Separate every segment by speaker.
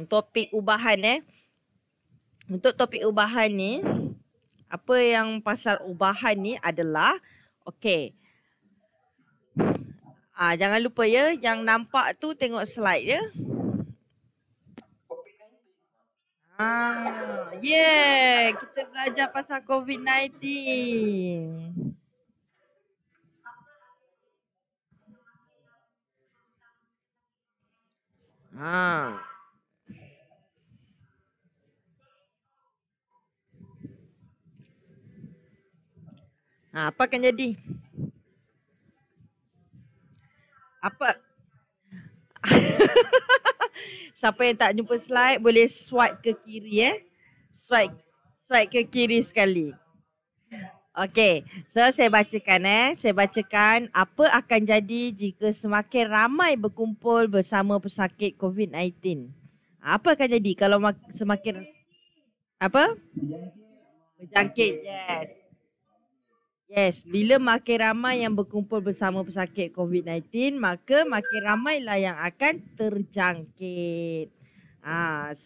Speaker 1: Topik ubahan Untuk topik ubahan ni, apa yang pasal ubahan ni adalah, okey. Jangan lupa ya, yang nampak tu tengok slide ya. Kita belajar pasal COVID-19. Apa akan jadi? Apa? Siapa yang tak jumpa slide boleh swipe ke kiri Swipe ke kiri sekali. Okey, so saya bacakan apa akan jadi jika semakin ramai berkumpul bersama pesakit COVID-19. Apa akan jadi kalau semakin apa? Berjangkit, yes. Bila makin ramai yang berkumpul bersama pesakit COVID-19, maka makin ramailah yang akan terjangkit.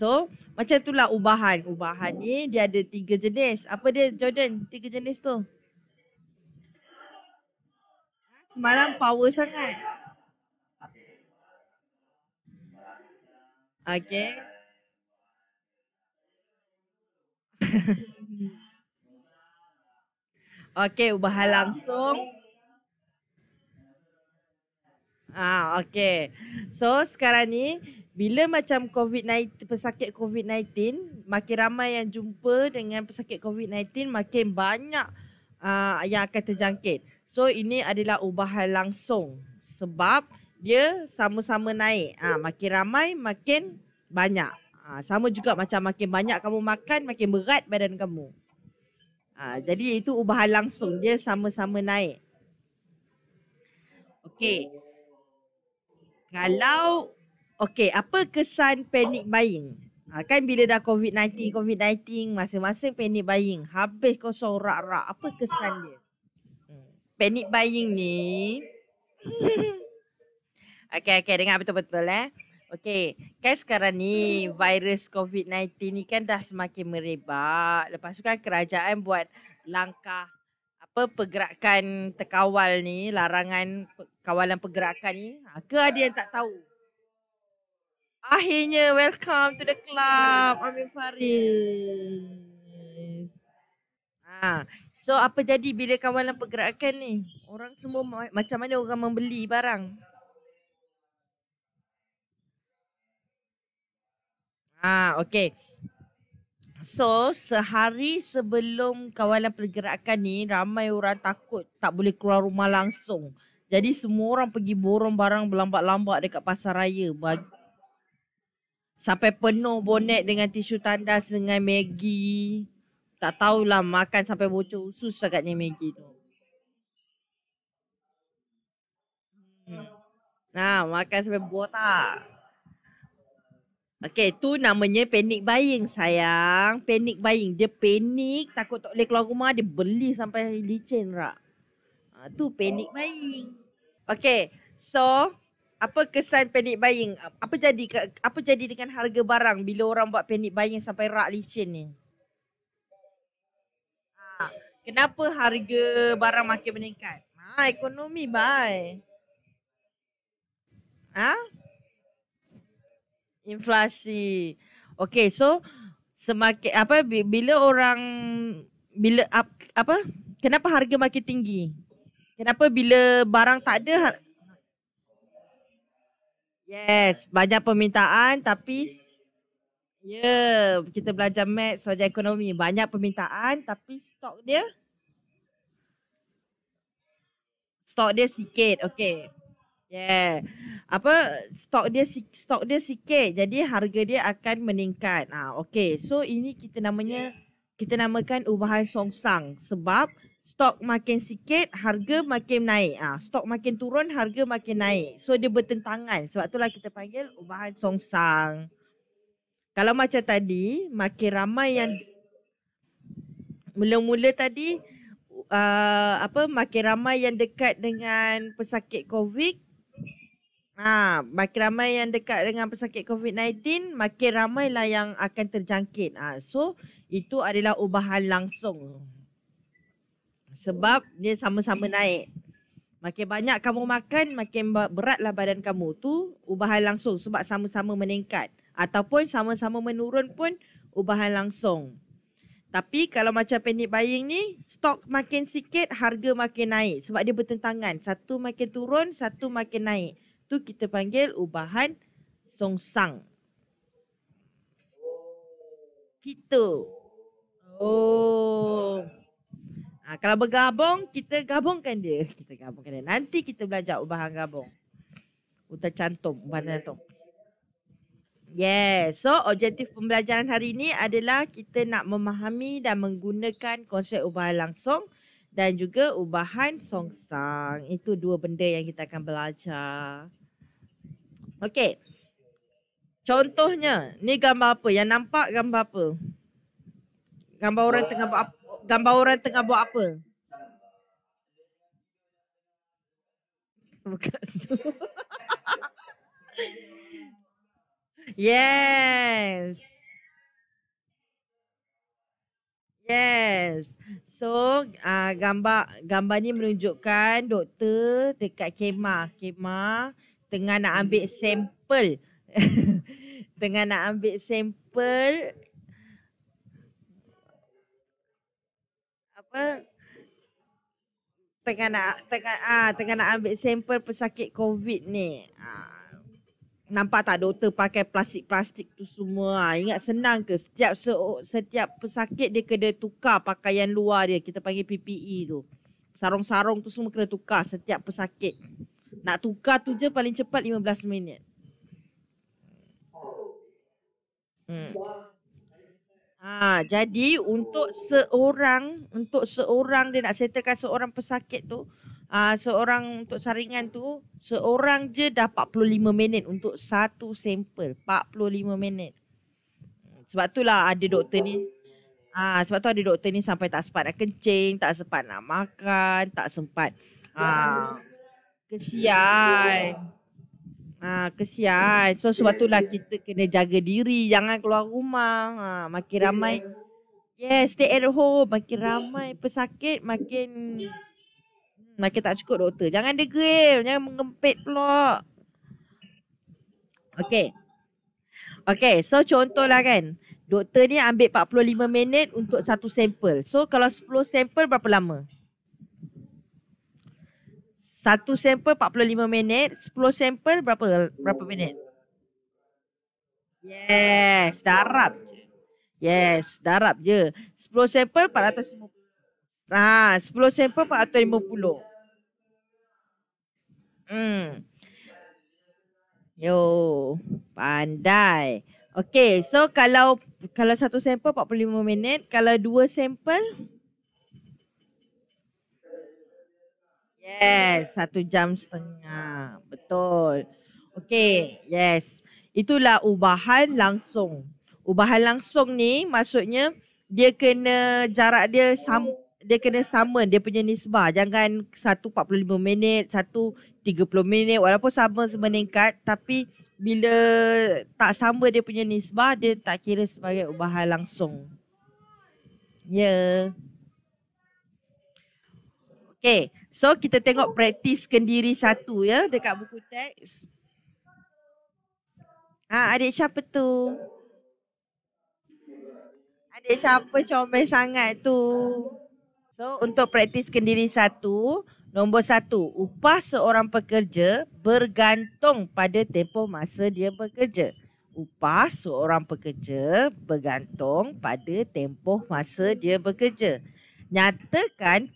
Speaker 1: So macam itulah ubahan. Ubahan ni dia ada 3 jenis. Apa dia, Jordan? 3 jenis tu. Semalam power sangat. Okay. Okay, ubahan langsung. Okay. So sekarang ni bila macam COVID-19, pesakit COVID-19, makin ramai yang jumpa dengan pesakit COVID-19, makin banyak yang akan terjangkit. So ini adalah ubahan langsung sebab dia sama-sama naik. Makin ramai makin banyak. Sama juga macam makin banyak kamu makan, makin berat badan kamu. Jadi itu ubahan langsung, dia sama-sama naik. Okey. Apa kesan panic buying? Kan bila dah COVID-19, masing-masing panic buying. Habis kau sorak-rak, apa kesan dia? Panic buying ni. Okay, dengar betul-betul Okay, kan sekarang ni virus COVID-19 ni kan dah semakin merebak. Lepas tu kan kerajaan buat langkah pergerakan terkawal ni, larangan kawalan pergerakan ni. Ke ada yang tak tahu? Akhirnya welcome to the club, Amin Faris. So apa jadi bila kawalan pergerakan ni? Orang semua macam mana orang membeli barang? Okay. So sehari sebelum kawalan pergerakan ni, ramai orang takut tak boleh keluar rumah langsung. Jadi semua orang pergi borong barang berlambak-lambak dekat pasar raya. Sampai penuh bonet dengan tisu tandas dengan Maggi. Tak tahulah makan sampai bocor usus agaknya Maggi tu. Makan sampai botak. Okay, tu namanya panic buying sayang. Panic buying. Dia panik, takut tak boleh keluar rumah, dia beli sampai licin rak. Tu panic buying. Okay, so apa kesan panic buying? Apa jadi dengan harga barang bila orang buat panic buying sampai rak licin ni? Kenapa harga barang makin meningkat? Ekonomi bye. Inflasi. Okay, so semakin kenapa harga makin tinggi? Kenapa bila barang tak ada? Yes, banyak permintaan tapi kita belajar maths, belajar ekonomi. Banyak permintaan tapi stok dia sikit. Okay. Stok dia sikit, jadi harga dia akan meningkat. Okay. So ini kita namakan ubahan songsang sebab stok makin sikit, harga makin naik. Stok makin turun, harga makin naik. So dia bertentangan. Sebab itulah kita panggil ubahan songsang. Kalau macam tadi, makin ramai yang mula-mula tadi makin ramai yang dekat dengan pesakit COVID. Makin ramai yang dekat dengan pesakit COVID-19, makin ramailah yang akan terjangkit. So itu adalah ubahan langsung. Sebab dia sama-sama naik. Makin banyak kamu makan, makin beratlah badan kamu. Tu ubahan langsung sebab sama-sama meningkat. Ataupun sama-sama menurun pun ubahan langsung. Tapi kalau macam panic buying ni, stok makin sikit, harga makin naik. Sebab dia bertentangan. Satu makin turun, satu makin naik. Tu kita panggil ubahan songsang. Gitu. Oh. Kalau bergabung, kita gabungkan dia. Nanti kita belajar ubahan gabung. Utar cantum, ubahan cantum. Yes. So, objektif pembelajaran hari ini adalah kita nak memahami dan menggunakan konsep ubahan langsung dan juga ubahan songsang. Itu dua benda yang kita akan belajar. Okey. Contohnya, ni gambar apa? Yang nampak gambar apa? Gambar orang tengah buat apa? Gambar orang tengah buat apa? Bukan. Yes. Yes. So, gambar ni menunjukkan doktor dekat kemah tengah nak ambil sampel. Tengah nak ambil sampel tengah nak ambil sampel pesakit COVID ni. Nampak tak doktor pakai plastik-plastik tu semua. Ingat senang ke? Setiap pesakit dia kena tukar pakaian luar dia. Kita panggil PPE tu. Sarung-sarung tu semua kena tukar setiap pesakit. Nak tukar tu je paling cepat 15 minit. Jadi untuk seorang dia nak settlekan seorang pesakit tu, seorang untuk saringan tu, seorang je dah 45 minit untuk satu sampel. 45 minit. Sebab itulah ada doktor ni. Sebab tu ada doktor ni sampai tak sempat nak kencing, tak sempat nak makan, tak sempat. Kesian. Kesian. So sebab itulah kita kena jaga diri, jangan keluar rumah. Makin ramai. Yes, stay at home. Makin ramai pesakit, makin tak cukup doktor. Jangan degil, jangan menggempit pula. Okay, so contohlah kan. Doktor ni ambil 45 minit untuk satu sampel. So kalau 10 sampel berapa lama? Satu sampel 45 minit, 10 sampel berapa minit? Yes, darab je. Yes, darab je. 10 sampel 450. 10 sampel 450. Yo, pandai. Okay, so kalau satu sampel 45 minit, kalau dua sampel? Yes, 1 jam setengah. Betul. Okay, yes. Itulah ubahan langsung. Ubahan langsung ni maksudnya dia kena jarak dia sama dia punya nisbah. Jangan satu 45 minit, satu 30 minit walaupun sama meningkat tapi bila tak sama dia punya nisbah dia tak kira sebagai ubahan langsung. Ya. Okay, so kita tengok praktiskan diri satu ya dekat buku teks. Adik siapa tu? Adik siapa comel sangat tu? So, untuk praktiskan diri satu, nombor 1, upah seorang pekerja bergantung pada tempoh masa dia bekerja. Upah seorang pekerja bergantung pada tempoh masa dia bekerja. Nyatakan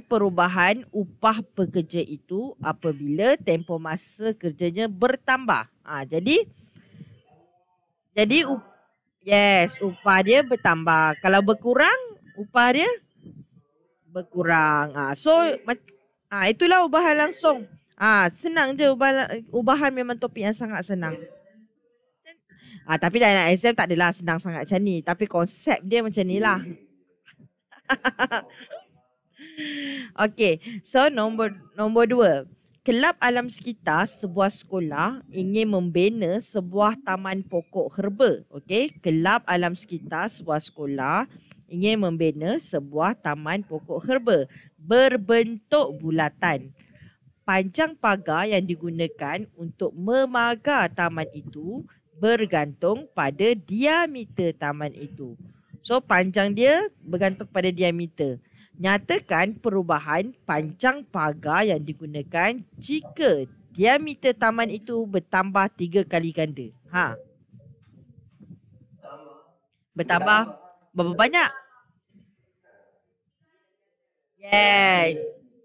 Speaker 1: perubahan upah pekerja itu apabila tempoh masa kerjanya bertambah. Jadi upah dia bertambah. Kalau berkurang, upah dia berkurang. Itulah ubahan langsung. Senang je ubahan memang topik yang sangat senang. Tapi dalam exam tak adalah senang sangat macam ni. Tapi konsep dia macam ni lah. Okey, so nombor 2. Kelab Alam Sekitar sebuah sekolah ingin membina sebuah taman pokok herba. Okey, Kelab Alam Sekitar sebuah sekolah ingin membina sebuah taman pokok herba berbentuk bulatan. Panjang pagar yang digunakan untuk memagar taman itu bergantung pada diameter taman itu. So, panjang dia bergantung pada diameter. Nyatakan perubahan panjang pagar yang digunakan jika diameter taman itu bertambah 3 kali ganda. Bertambah berapa banyak?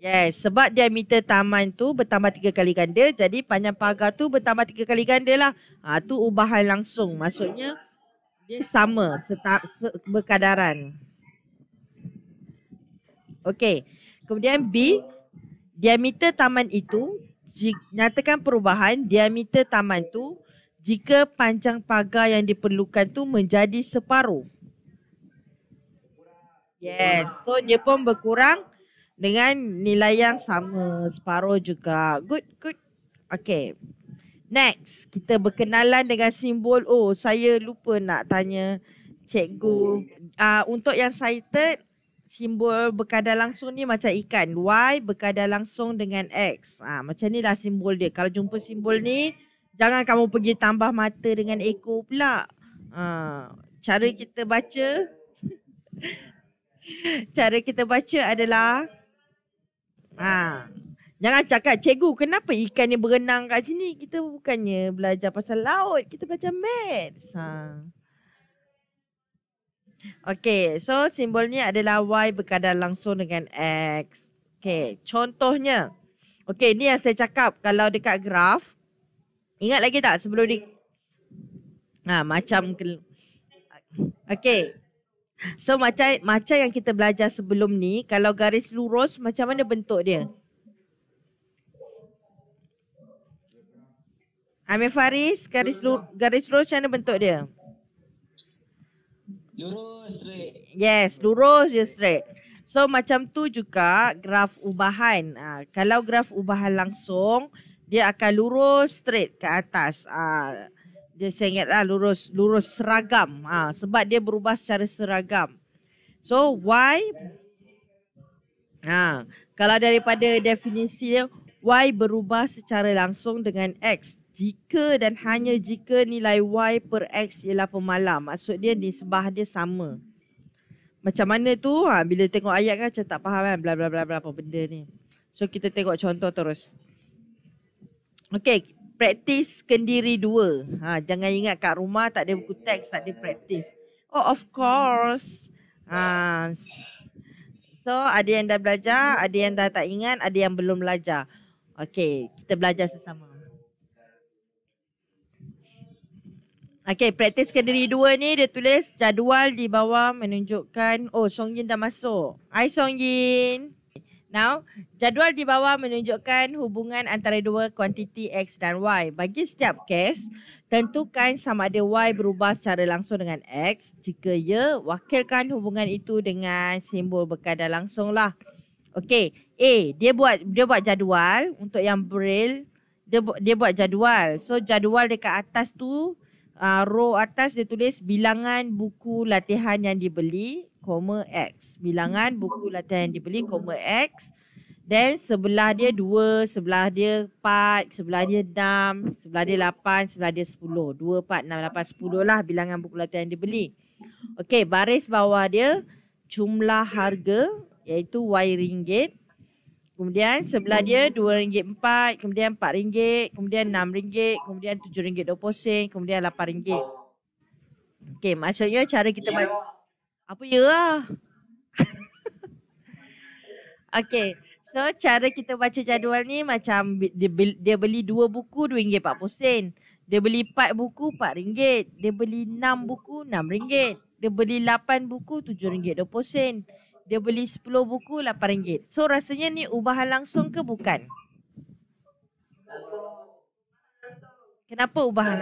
Speaker 1: Yes, sebab diameter taman tu bertambah 3 kali ganda, jadi panjang pagar tu bertambah 3 kali ganda lah. Tu ubahan langsung. Maksudnya dia sama, berkadaran. Okey. Kemudian B, diameter taman itu, nyatakan perubahan diameter taman tu jika panjang pagar yang diperlukan tu menjadi separuh. Yes, so dia pun berkurang dengan nilai yang sama, separuh juga. Good. Okay. Next, kita berkenalan dengan simbol. Oh, saya lupa nak tanya cikgu. Untuk yang cited, simbol berkadar langsung ni macam ikan. Y berkadar langsung dengan X. Macam ni lah simbol dia. Kalau jumpa simbol ni, jangan kamu pergi tambah mata dengan ekor pula. Cara kita baca adalah jangan cakap, cikgu kenapa ikan ni berenang kat sini? Kita bukannya belajar pasal laut, kita belajar maths. Okay, so simbol ni adalah Y berkadar langsung dengan X. Okay, contohnya. Okay, ni yang saya cakap kalau dekat graf. Ingat lagi tak sebelum ni? Okay. So macam yang kita belajar sebelum ni, kalau garis lurus macam mana bentuk dia? Amir Faris, garis lurus macam mana bentuk dia?
Speaker 2: Lurus, straight.
Speaker 1: Yes, lurus je straight. So macam tu juga graf ubahan. Kalau graf ubahan langsung, dia akan lurus straight ke atas. Dia saya ingatlah lurus seragam. Sebab dia berubah secara seragam. So Y, kalau daripada definisi dia, Y berubah secara langsung dengan X. Jika dan hanya jika nilai Y per X ialah pemalar. Maksud dia nisbah dia sama. Macam mana tu? Bila tengok ayat kan macam tak faham kan. Bla bla bla bla apa benda ni. So kita tengok contoh terus. Okay. Praktis kendiri 2. Jangan ingat kat rumah tak ada buku teks, tak ada praktis. Oh of course. So ada yang dah belajar, ada yang dah tak ingat, ada yang belum belajar. Okay. Kita belajar sesama. Okay, praktis kendiri 2 ni dia tulis jadual di bawah menunjukkan. Oh, Song Yin dah masuk. Hai Song Yin. Now, jadual di bawah menunjukkan hubungan antara dua kuantiti X dan Y. Bagi setiap kes, tentukan sama ada Y berubah secara langsung dengan X. Jika ya, wakilkan hubungan itu dengan simbol berkadar langsung lah. Okay, A, dia buat jadual untuk yang Braille. Dia buat jadual. So, jadual dekat atas tu, row atas dia tulis bilangan buku latihan yang dibeli, X. Bilangan buku latihan yang dibeli, X. Dan sebelah dia 2, sebelah dia 4, sebelah dia 6, sebelah dia 8, sebelah dia 10. 2, 4, 6, 8, 10 lah bilangan buku latihan yang dibeli. Okey, baris bawah dia jumlah harga iaitu Y ringgit. Kemudian sebelah dia RM2.4, kemudian RM4, kemudian RM6, kemudian RM7.20, kemudian RM8. Okey, maksudnya cara kita apa ya lah? Okey, so cara kita baca jadual ni macam dia beli 2 buku RM2.40. Dia beli 4 buku RM4. Dia beli 6 buku RM6. Dia beli 8 buku RM7.20. Dia beli 10 buku RM8. So rasanya ni ubahan langsung ke bukan? Kenapa ubahan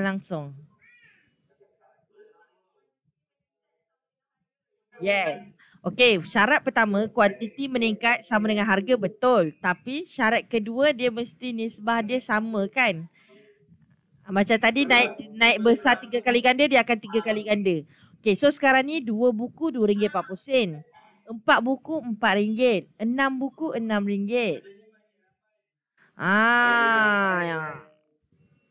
Speaker 1: langsung? Yes. Okey, syarat pertama kuantiti meningkat sama dengan harga betul. Tapi syarat kedua dia mesti nisbah dia sama kan? Macam tadi naik besar 3 kali ganda, dia akan 3 kali ganda. Okey, so sekarang ni 2 buku RM2.40. 4 buku RM4. 6 buku RM6. Ya.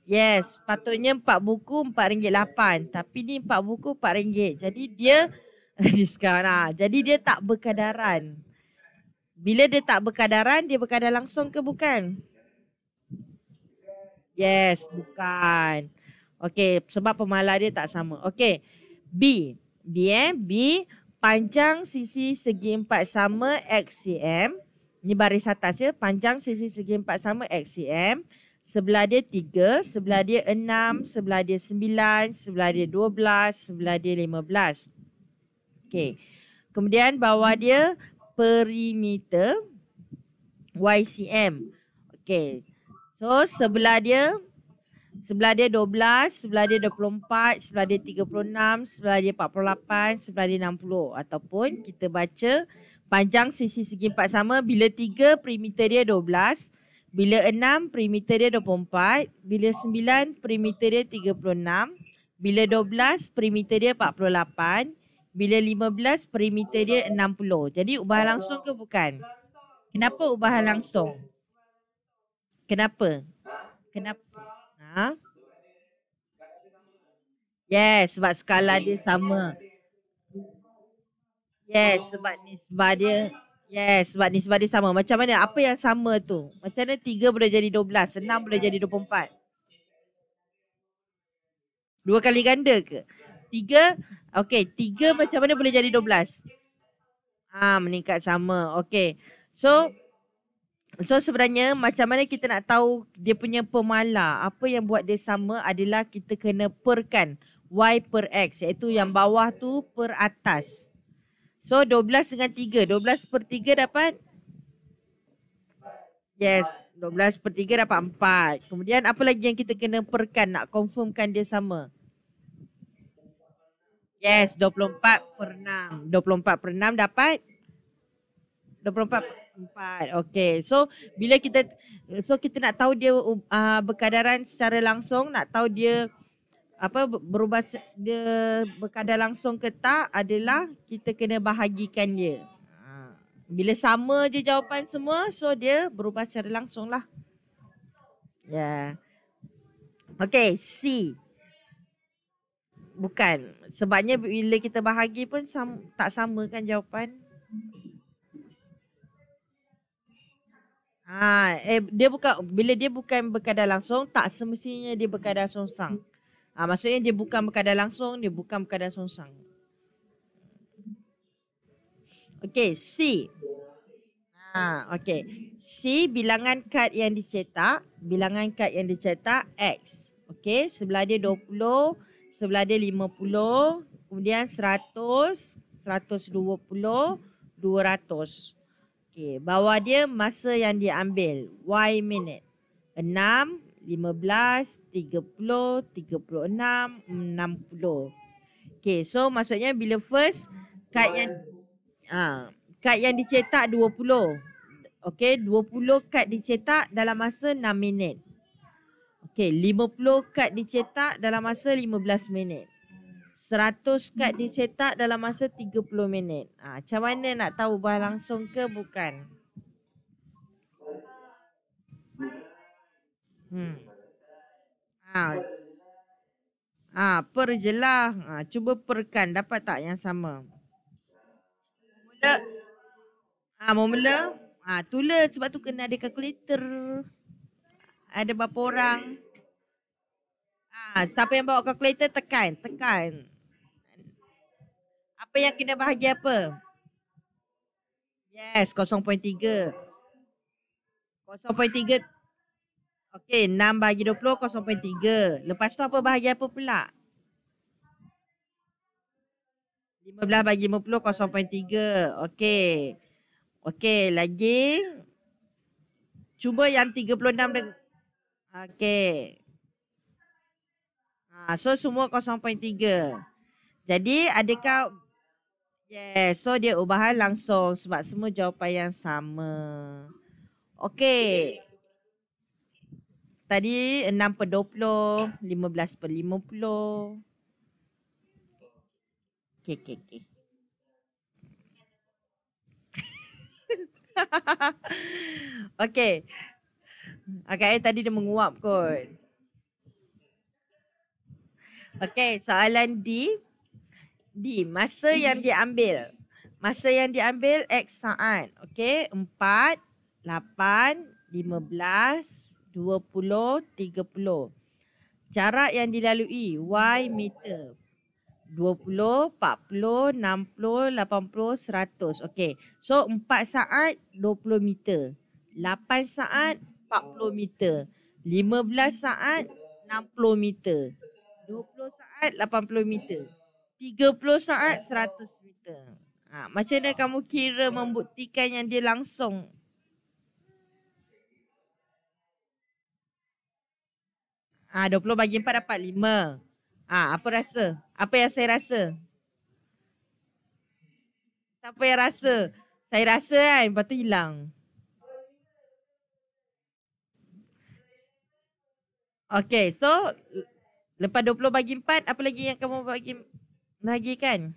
Speaker 1: Yes, patutnya 4 buku RM4.8. Tapi ni 4 buku RM4. Jadi dia diskaun lah. Jadi dia tak berkadaran. Bila dia tak berkadaran, dia berkadar langsung ke bukan? Yes, bukan. Okey, sebab pemalar dia tak sama. Okey, B. B, panjang sisi segi empat sama XCM. Ni baris atas ya. Panjang sisi segi empat sama XCM. Sebelah dia 3, sebelah dia 6, sebelah dia 9, sebelah dia 12, sebelah dia 15. Okey. Kemudian bawah dia perimeter YCM. Okey. So sebelah dia 12, sebelah dia 24, sebelah dia 36, sebelah dia 48, sebelah dia 60. Ataupun kita baca panjang sisi segi empat sama. Bila 3 perimeter dia 12. Bila 6 perimeter dia 24. Bila 9 perimeter dia 36. Bila 12 perimeter dia 48. Bila 15 perimeter dia 60. Jadi ubahan langsung ke bukan? Kenapa ubahan langsung? Kenapa? Ha? Yes, sebab skala dia sama. Yes, sebab nisbah dia. Yes, sebab nisbah dia sama. Macam mana? Apa yang sama tu? Macam mana 3 boleh jadi 12, 6 boleh jadi 24? 2 kali ganda ke? 3, okey, 3 macam mana boleh jadi 12? Meningkat sama. Okey. So sebenarnya macam mana kita nak tahu dia punya pemalar? Apa yang buat dia sama adalah kita kena perkan Y per X, iaitu yang bawah tu per atas. So 12 dengan 3, 12 per 3 dapat? Yes, 12 per 3 dapat 4. Kemudian apa lagi yang kita kena perkan nak confirmkan dia sama? Yes, 24 per 6. 24 per 6 dapat? 24 per 4. Okay, so bila kita nak tahu dia berkadaran secara langsung, nak tahu dia berubah dia berkadar langsung ke tak adalah kita kena bahagikan dia. Bila sama je jawapan semua, so dia berubah secara langsung lah. Ya. Okay, C. Bukan. Sebabnya bila kita bahagi pun tak sama kan jawapan. Dia bukan, bila dia bukan berkadar langsung, tak semestinya dia berkadar songsang. Maksudnya dia bukan berkadar langsung, dia bukan berkadar songsang. Okey, C. Okey. C, bilangan kad yang dicetak. Bilangan kad yang dicetak X. Okey, sebelah dia 20, sebelah dia 50, kemudian 100, 120, 200. Okey, bawah dia masa yang diambil. Y minute. 6, 15, 30, 36, 60. Okey, so maksudnya bila first kad yang dicetak 20. Okey, 20 kad dicetak dalam masa 6 minit. Okey, 50 kad dicetak dalam masa 15 minit. 100 kad dicetak dalam masa 30 minit. Macam mana nak tahu ubah langsung ke bukan? Per je lah. Cuba perkan, dapat tak yang sama? Mula. Tulis, sebab tu kena ada kalkulator. Ada berapa orang? Siapa yang bawa kalkulator tekan. Apa yang kena bahagi apa? Yes, 0.3. 0.3. Okey, 6 bahagi 20, 0.3. Lepas tu apa bahagi apa pula? 15 bahagi 50, 0.3. Okey. Okey, lagi. Cuba yang 36 dengan... Okey. So semua 0.3. Jadi adakah Yes, so dia ubahan langsung sebab semua jawapan yang sama. Okey. Tadi 6/20, 15/50. Okey, okey, okey. Okey. Agaknya tadi dia menguap kot. Okey, soalan D. Masa yang diambil. Masa yang diambil X saat. Okey, 4, 8, 15, 20, 30. Jarak yang dilalui Y meter. 20, 40, 60, 80, 100. Okey. So 4 saat 20 meter. 8 saat 40 meter. 15 saat 60 meter. 20 saat 80 meter. 30 saat 100 meter. Macam mana kamu kira membuktikan yang dia langsung? Ah, 20 bagi 4 dapat 5. Apa rasa? Apa yang saya rasa? Siapa yang rasa? Saya rasa kan, lepas tu hilang. Okay, so lepas 20 bagi 4, apa lagi yang kamu bagikan?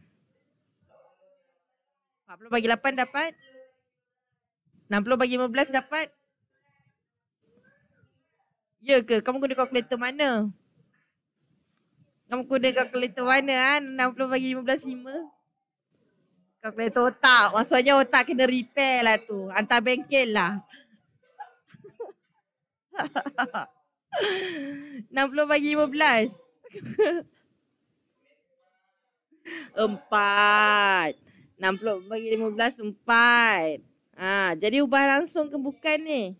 Speaker 1: 40 bagi 8 dapat? 60 bagi 15 dapat? Ya ke? Kamu guna kalkulator mana? Kamu guna kalkulator mana kan? 60 bagi 15, 5? Kalkulator otak. Maksudnya otak kena repair lah tu. Hantar bengkel lah. 60 bagi 15. 4. 60 bagi 15, 4. Jadi ubah langsung ke bukan ni?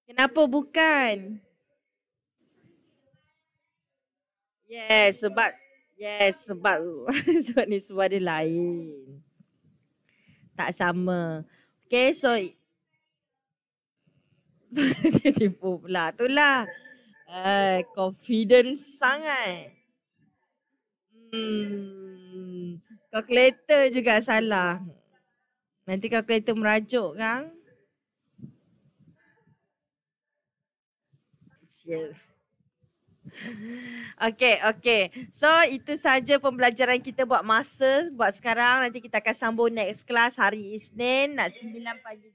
Speaker 1: Kenapa bukan? Sebab sebab ni sebab dia lain. Tak sama. Okay, so dia tipu pula. Itulah. Confident sangat. Kalkulator juga salah. Nanti kalkulator merajuk kan? Yes. Okay. So, itu saja pembelajaran kita buat masa buat sekarang. Nanti kita akan sambung next class hari Isnin nak 9 pagi.